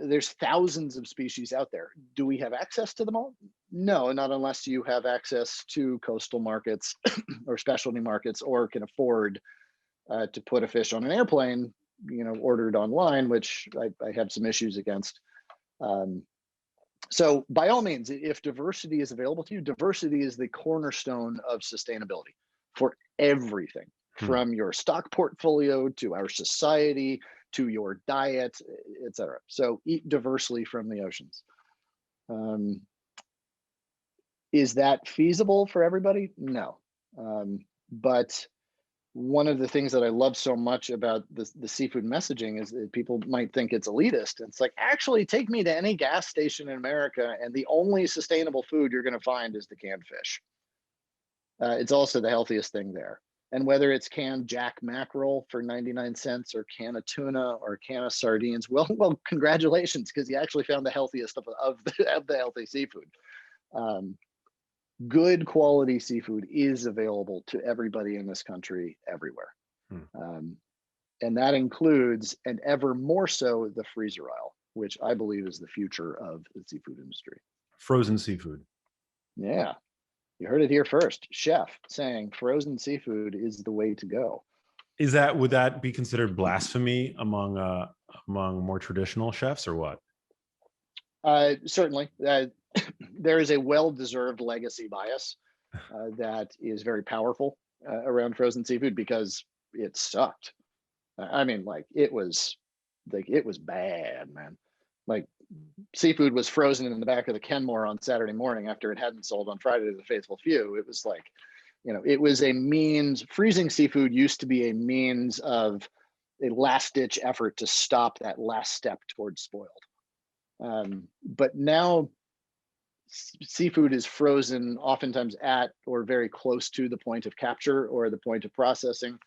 there's thousands of species out there. Do we have access to them all? No, not unless you have access to coastal markets or specialty markets, or can afford to put a fish on an airplane, ordered online, which I have some issues against. So by all means, if diversity is available to you, diversity is the cornerstone of sustainability for everything, from your stock portfolio to our society to your diet, etc. So eat diversely from the oceans. Is that feasible for everybody? No. But one of the things that I love so much about the seafood messaging is that people might think it's elitist. It's like, actually, take me to any gas station in America, and the only sustainable food you're going to find is the canned fish. It's also the healthiest thing there. And whether it's canned jack mackerel for 99 cents, or can of tuna, or can of sardines, well, congratulations, because you actually found the healthiest of the healthy seafood. Good quality seafood is available to everybody in this country, everywhere. And that includes, and ever more so, the freezer aisle, which I believe is the future of the seafood industry. Frozen seafood. Yeah, you heard it here first. Chef saying frozen seafood is the way to go. Would that be considered blasphemy among more traditional chefs, or what? Certainly. There is a well-deserved legacy bias that is very powerful around frozen seafood, because it sucked. I mean, it was bad, man. Like, seafood was frozen in the back of the Kenmore on Saturday morning after it hadn't sold on Friday to the faithful few. It was like, it was a means. Freezing seafood used to be a means of a last-ditch effort to stop that last step towards spoiled. But now seafood is frozen oftentimes at or very close to the point of capture or the point of processing.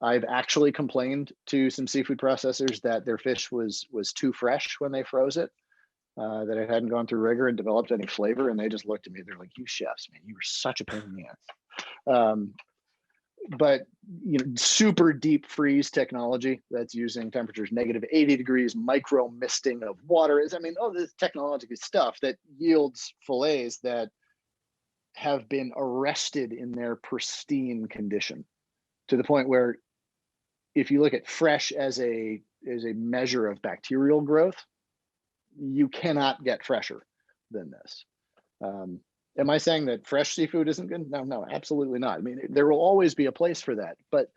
I've actually complained to some seafood processors that their fish was too fresh when they froze it, that it hadn't gone through rigor and developed any flavor. And they just looked at me, they're like, "You chefs, man, you were such a pain in the ass." But super deep freeze technology that's using temperatures -80 degrees, micro misting of water all this technological stuff that yields fillets that have been arrested in their pristine condition, to the point where, if you look at fresh as a measure of bacterial growth, you cannot get fresher than this. Am I saying that fresh seafood isn't good? No, absolutely not. I mean, there will always be a place for that. But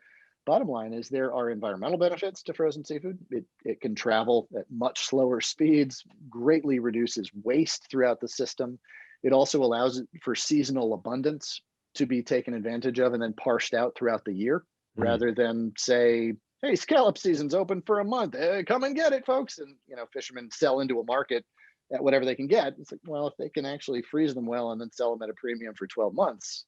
bottom line is, there are environmental benefits to frozen seafood. It can travel at much slower speeds, greatly reduces waste throughout the system. It also allows it for seasonal abundance to be taken advantage of and then parsed out throughout the year, rather than say, "Hey, scallop season's open for a month. Come and get it, folks." And fishermen sell into a market at whatever they can get. It's like, well, if they can actually freeze them well and then sell them at a premium for 12 months,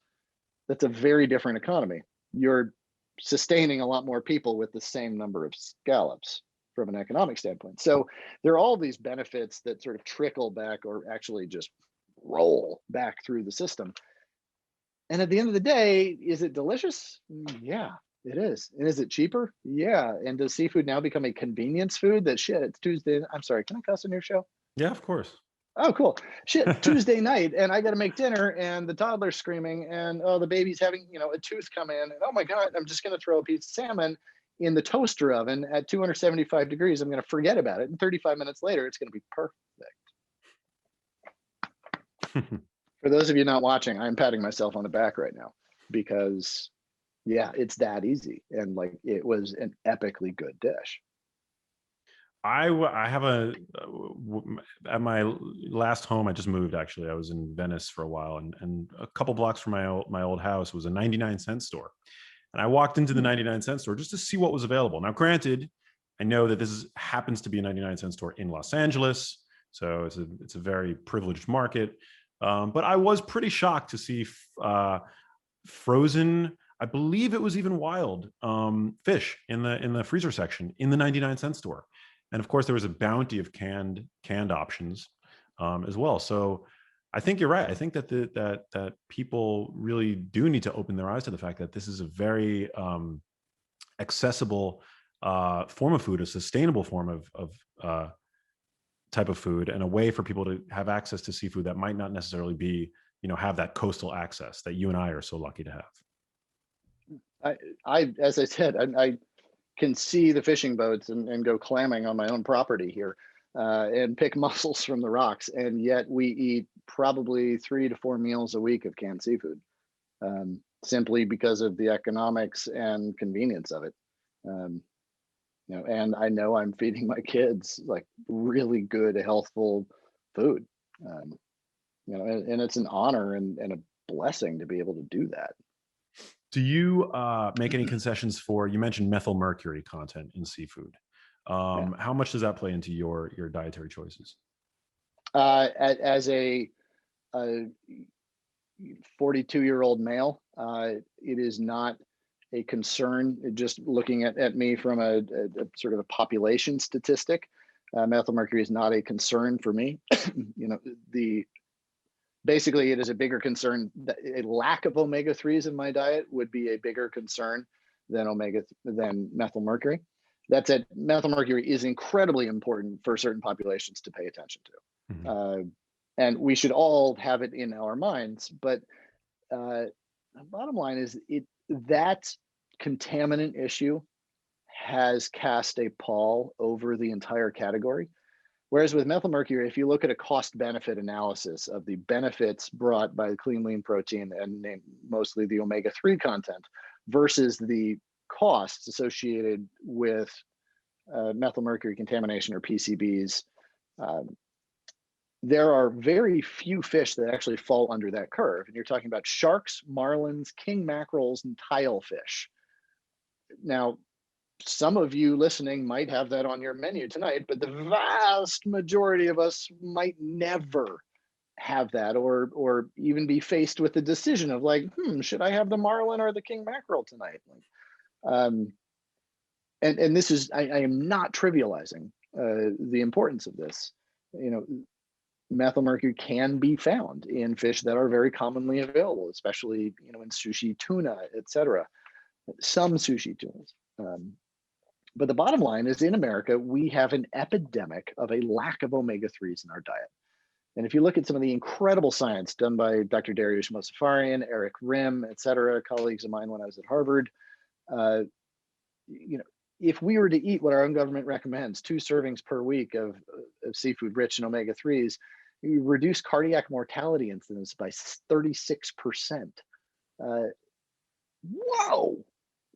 that's a very different economy. You're sustaining a lot more people with the same number of scallops from an economic standpoint. So there are all these benefits that sort of trickle back, or actually just roll back through the system. And at the end of the day, is it delicious? Yeah, it is. And is it cheaper? Yeah. And does seafood now become a convenience food? That shit, it's Tuesday. I'm sorry, can I cuss on your show? Yeah, of course. Oh, cool. Shit, Tuesday night, and I got to make dinner, and the toddler's screaming, and the baby's having, a tooth come in, and oh my God, I'm just going to throw a piece of salmon in the toaster oven at 275 degrees. I'm going to forget about it. And 35 minutes later, it's going to be perfect. For those of you not watching, I'm patting myself on the back right now, because, yeah, it's that easy. And it was an epically good dish. I have at my last home, I just moved, actually. I was in Venice for a while, and a couple blocks from my old house was a 99-cent store. And I walked into the 99-cent store just to see what was available. Now, granted, I know that this happens to be a 99-cent store in Los Angeles, so it's a very privileged market. But I was pretty shocked to see frozen. I believe it was even wild fish in the freezer section in the 99-cent store. And of course, there was a bounty of canned options as well. So I think you're right. I think that that people really do need to open their eyes to the fact that this is a very accessible form of food, a sustainable form of type of food, and a way for people to have access to seafood that might not necessarily be, have that coastal access that you and I are so lucky to have. As I said, I can see the fishing boats and go clamming on my own property here, and pick mussels from the rocks, and yet we eat probably 3 to 4 meals a week of canned seafood, simply because of the economics and convenience of it. Um, and I know I'm feeding my kids like really good, healthful food. Um, and it's an honor and a blessing to be able to do that. Do you make any concessions for, you mentioned methyl mercury content in seafood? Yeah. How much does that play into your dietary choices? As a 42-year-old male, it is not a concern. Just looking at me from a sort of a population statistic, methyl mercury is not a concern for me. Basically it is a bigger concern that a lack of omega-3s in my diet would be a bigger concern than methyl mercury. That said, methyl mercury is incredibly important for certain populations to pay attention to. Mm-hmm. And we should all have it in our minds. But the bottom line is that contaminant issue has cast a pall over the entire category. Whereas with methyl mercury, if you look at a cost benefit analysis of the benefits brought by the clean lean protein and mostly the omega-3 content versus the costs associated with methyl mercury contamination or PCBs, there are very few fish that actually fall under that curve. And you're talking about sharks, marlins, king mackerels, and tilefish. Now, some of you listening might have that on your menu tonight, but the vast majority of us might never have that, or even be faced with the decision of like, should I have the marlin or the king mackerel tonight? And this is, I am not trivializing the importance of this. Methyl mercury can be found in fish that are very commonly available, especially in sushi, tuna, etc. Some sushi tunas. But the bottom line is, in America, we have an epidemic of a lack of omega-3s in our diet. And if you look at some of the incredible science done by Dr. Dariush Mozaffarian, Eric Rim, et cetera, colleagues of mine when I was at Harvard, if we were to eat what our own government recommends, 2 servings per week of seafood rich in omega-3s, we reduce cardiac mortality incidence by 36%. Whoa!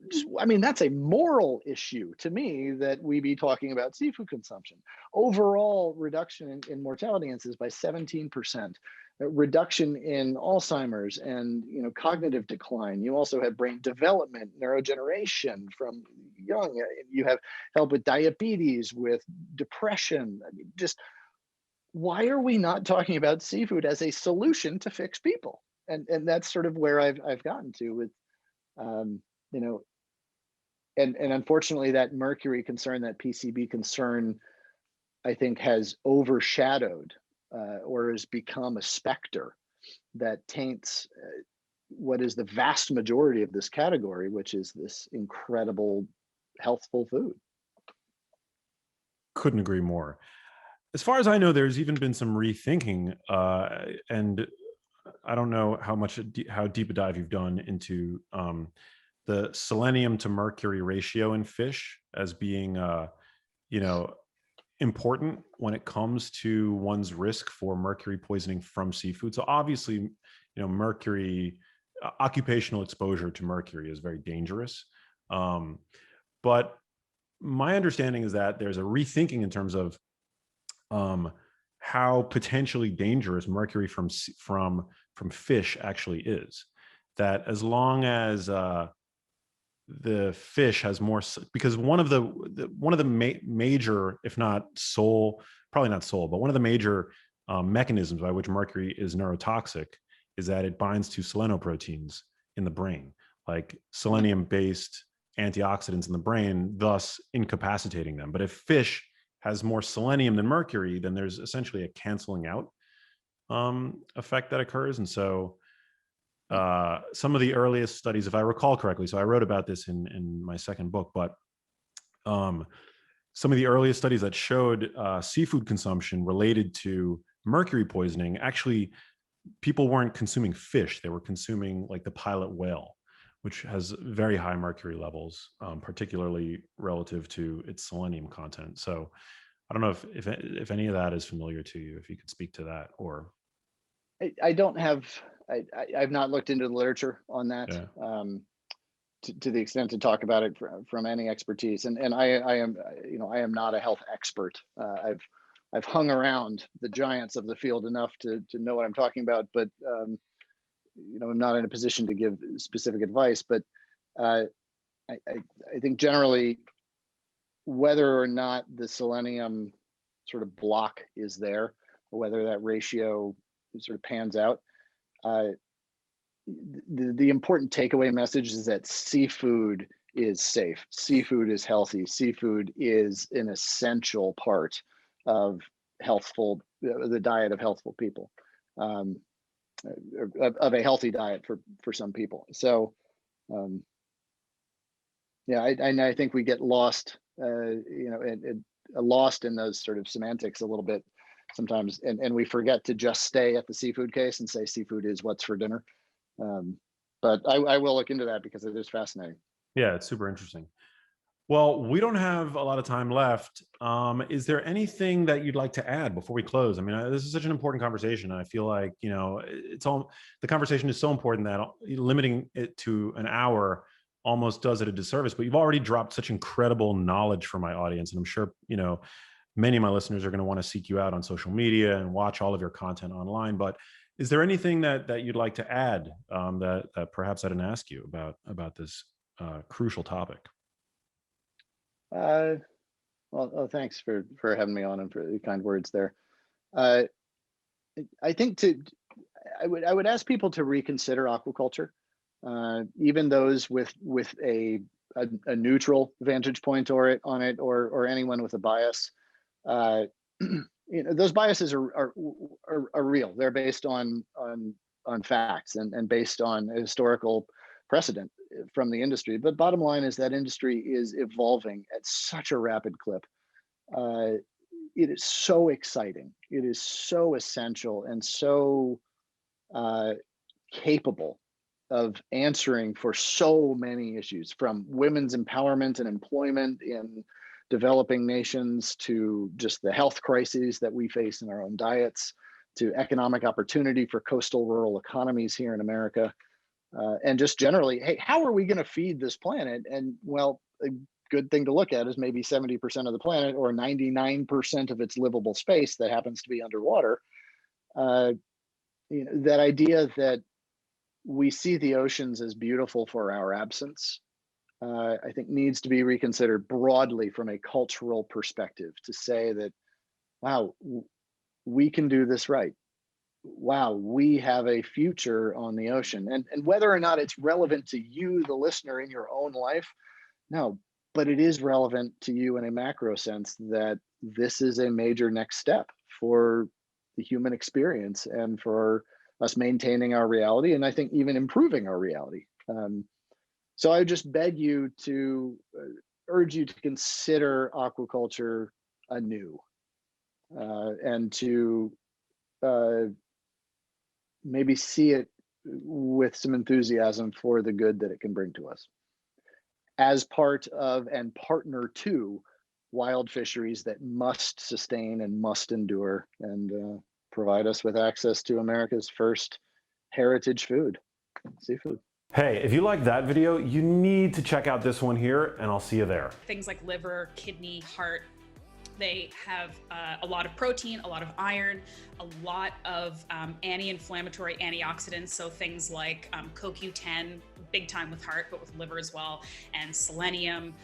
That's a moral issue to me that we be talking about seafood consumption. Overall reduction in mortality incidence by 17%, reduction in Alzheimer's and cognitive decline. You also have brain development, neurogeneration from young. You have help with diabetes, with depression. Just why are we not talking about seafood as a solution to fix people? And that's sort of where I've gotten to with and unfortunately, that mercury concern, that PCB concern, I think has overshadowed or has become a specter that taints what is the vast majority of this category, which is this incredible healthful food. Couldn't agree more. As far as I know, there's even been some rethinking, and I don't know how deep a dive you've done into the selenium to mercury ratio in fish as being, important when it comes to one's risk for mercury poisoning from seafood. So obviously, mercury, occupational exposure to mercury is very dangerous. But my understanding is that there's a rethinking in terms of how potentially dangerous mercury from fish actually is. That as long as the fish has more, because one of the major, if not sole, probably not sole, but one of the major mechanisms by which mercury is neurotoxic is that it binds to selenoproteins in the brain, like selenium-based antioxidants in the brain, thus incapacitating them. But if fish has more selenium than mercury, then there's essentially a canceling out effect that occurs. And so some of the earliest studies, if I recall correctly, so I wrote about this in my second book, but some of the earliest studies that showed seafood consumption related to mercury poisoning, actually people weren't consuming fish, they were consuming like the pilot whale, which has very high mercury levels, particularly relative to its selenium content. So I don't know if any of that is familiar to you, if you could speak to that. Or I don't have, I've not looked into the literature on that. yeah. To the extent to talk about it from any expertise, and I am, you know, I am not a health expert. I've hung around the giants of the field enough to know what I'm talking about, but you know, I'm not in a position to give specific advice. But I think generally, whether or not the selenium sort of block is there, or whether that ratio sort of pans out, the important takeaway message is that seafood is safe, seafood is healthy, seafood is an essential part of the diet of healthful people, of a healthy diet for some people. So yeah, I think we get lost, you know, lost in those sort of semantics a little bit sometimes, and we forget to just stay at the seafood case and say seafood is what's for dinner. But I will look into that because it is fascinating. Yeah, it's super interesting. Well, we don't have a lot of time left. Is there anything that you'd like to add before we close? I mean, this is such an important conversation. I feel like, you know, the conversation is so important that limiting it to an hour almost does it a disservice. But you've already dropped such incredible knowledge for my audience. And I'm sure, you know, many of my listeners are going to want to seek you out on social media and watch all of your content online. But is there anything that you'd like to add that perhaps I didn't ask you about this crucial topic? Well, thanks for having me on and for the kind words there. I think I would ask people to reconsider aquaculture, even those with a neutral vantage point on it, or anyone with a bias. You know, those biases are real. They're based on facts and based on historical precedent from the industry. But bottom line is that industry is evolving at such a rapid clip. It is so exciting. It is so essential and so capable of answering for so many issues, from women's empowerment and employment in developing nations to just the health crises that we face in our own diets, to economic opportunity for coastal rural economies here in America. And just generally, hey, how are we going to feed this planet? And well, a good thing to look at is maybe 70% of the planet, or 99% of its livable space that happens to be underwater. You know, that idea that we see the oceans as beautiful for our absence, I think needs to be reconsidered broadly from a cultural perspective, to say that, wow, we can do this right. Wow, we have a future on the ocean. And whether or not it's relevant to you, the listener, in your own life, no, but it is relevant to you in a macro sense, that this is a major next step for the human experience and for us maintaining our reality, and I think even improving our reality. So I just beg you to urge you to consider aquaculture anew, and to maybe see it with some enthusiasm for the good that it can bring to us, as part of and partner to wild fisheries that must sustain and must endure, and provide us with access to America's first heritage food, seafood. Hey, if you like that video, you need to check out this one here, and I'll see you there. Things like liver, kidney, heart, they have a lot of protein, a lot of iron, a lot of anti-inflammatory antioxidants. So things like CoQ10, big time with heart, but with liver as well, and selenium,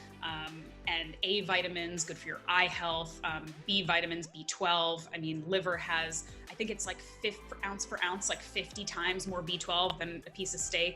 and A vitamins, good for your eye health, B vitamins, B12. I mean, liver has, I think it's like ounce for ounce, like 50 times more B12 than a piece of steak.